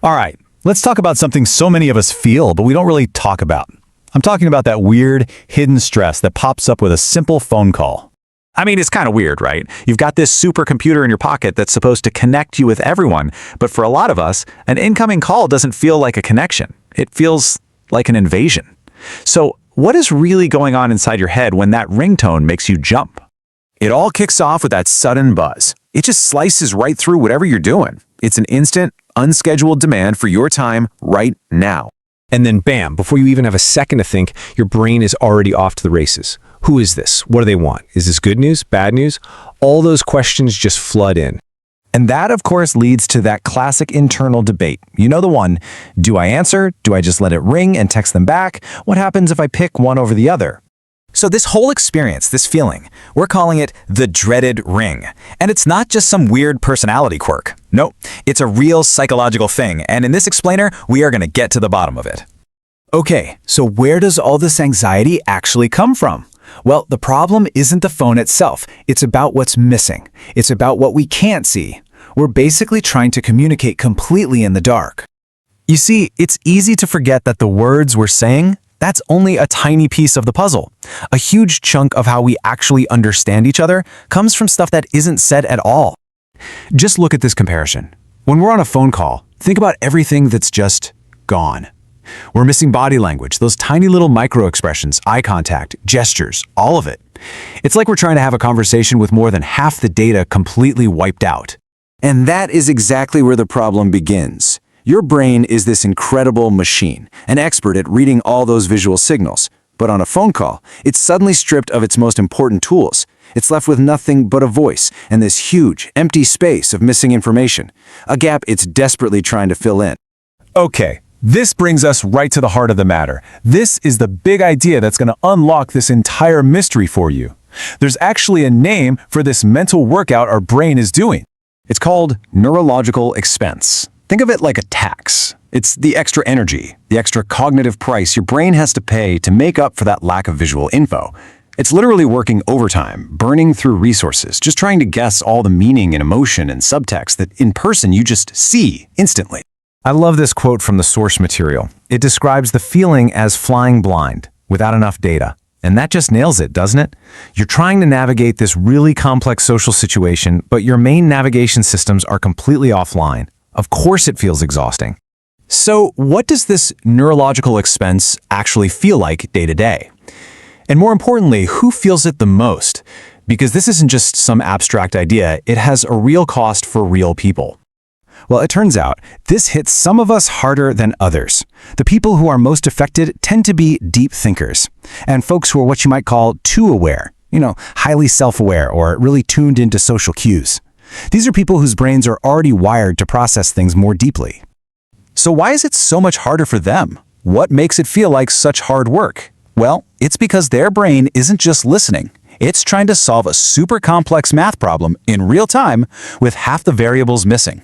All right, let's talk about something so many of us feel, but we don't really talk about. I'm talking about that weird, hidden stress that pops up with a simple phone call. I mean, it's kind of weird, right? You've got this supercomputer in your pocket that's supposed to connect you with everyone, but for a lot of us, an incoming call doesn't feel like a connection. It feels like an invasion. So, what is really going on inside your head when that ringtone makes you jump? It all kicks off with that sudden buzz. It just slices right through whatever you're doing. It's an instant, unscheduled demand for your time right now. And then bam, before you even have a second to think, your brain is already off to the races. Who is this? What do they want? Is this good news? Bad news? All those questions just flood in. And that, of course, leads to that classic internal debate. You know the one, do I answer? Do I just let it ring and text them back? What happens if I pick one over the other? So this whole experience, this feeling, we're calling it the dreaded ring. And it's not just some weird personality quirk. Nope, it's a real psychological thing, and in this explainer, we are going to get to the bottom of it. Okay, so where does all this anxiety actually come from? Well, the problem isn't the phone itself. It's about what's missing. It's about what we can't see. We're basically trying to communicate completely in the dark. You see, it's easy to forget that the words we're saying, that's only a tiny piece of the puzzle. A huge chunk of how we actually understand each other comes from stuff that isn't said at all. Just look at this comparison. When we're on a phone call, think about everything that's just gone. We're missing body language, those tiny little micro expressions, eye contact, gestures, all of it. It's like we're trying to have a conversation with more than half the data completely wiped out. And that is exactly where the problem begins. Your brain is this incredible machine, an expert at reading all those visual signals. But on a phone call, it's suddenly stripped of its most important tools. It's left with nothing but a voice and this huge, empty space of missing information, a gap it's desperately trying to fill in. Okay, this brings us right to the heart of the matter. This is the big idea that's going to unlock this entire mystery for you. There's actually a name for this mental workout our brain is doing. It's called neurological expense. Think of it like a tax. It's the extra energy, the extra cognitive price your brain has to pay to make up for that lack of visual info. It's literally working overtime, burning through resources, just trying to guess all the meaning and emotion and subtext that in person you just see instantly. I love this quote from the source material. It describes the feeling as flying blind, without enough data. And that just nails it, doesn't it? You're trying to navigate this really complex social situation, but your main navigation systems are completely offline. Of course it feels exhausting. So what does this neurological expense actually feel like day to day? And more importantly, who feels it the most? Because this isn't just some abstract idea, it has a real cost for real people. Well, it turns out this hits some of us harder than others. The people who are most affected tend to be deep thinkers, and folks who are what you might call too aware, highly self-aware or really tuned into social cues. These are people whose brains are already wired to process things more deeply. So why is it so much harder for them? What makes it feel like such hard work? Well, it's because their brain isn't just listening. It's trying to solve a super complex math problem in real time with half the variables missing.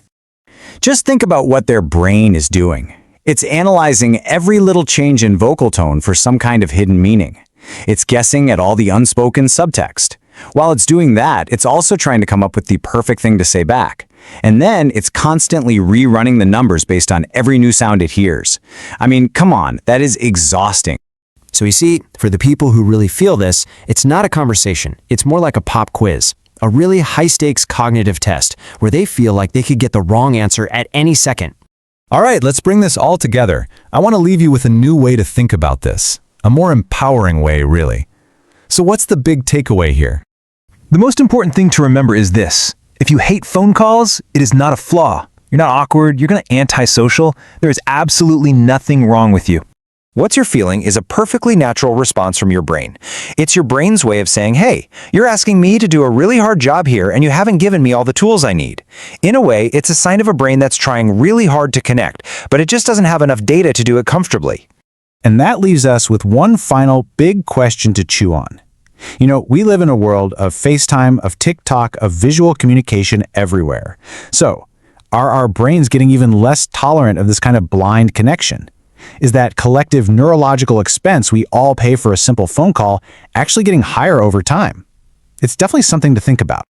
Just think about what their brain is doing. It's analyzing every little change in vocal tone for some kind of hidden meaning. It's guessing at all the unspoken subtext. While it's doing that, it's also trying to come up with the perfect thing to say back. And then it's constantly rerunning the numbers based on every new sound it hears. I mean, come on, that is exhausting. So you see, for the people who really feel this, it's not a conversation. It's more like a pop quiz, a really high-stakes cognitive test where they feel like they could get the wrong answer at any second. All right, let's bring this all together. I want to leave you with a new way to think about this. A more empowering way, really. So what's the big takeaway here? The most important thing to remember is this. If you hate phone calls, it is not a flaw. You're not awkward, you're not antisocial. There is absolutely nothing wrong with you. What you're feeling is a perfectly natural response from your brain. It's your brain's way of saying, hey, you're asking me to do a really hard job here and you haven't given me all the tools I need. In a way, it's a sign of a brain that's trying really hard to connect, but it just doesn't have enough data to do it comfortably. And that leaves us with one final big question to chew on. We live in a world of FaceTime, of TikTok, of visual communication everywhere. So, are our brains getting even less tolerant of this kind of blind connection? Is that collective neurological expense we all pay for a simple phone call actually getting higher over time? It's definitely something to think about.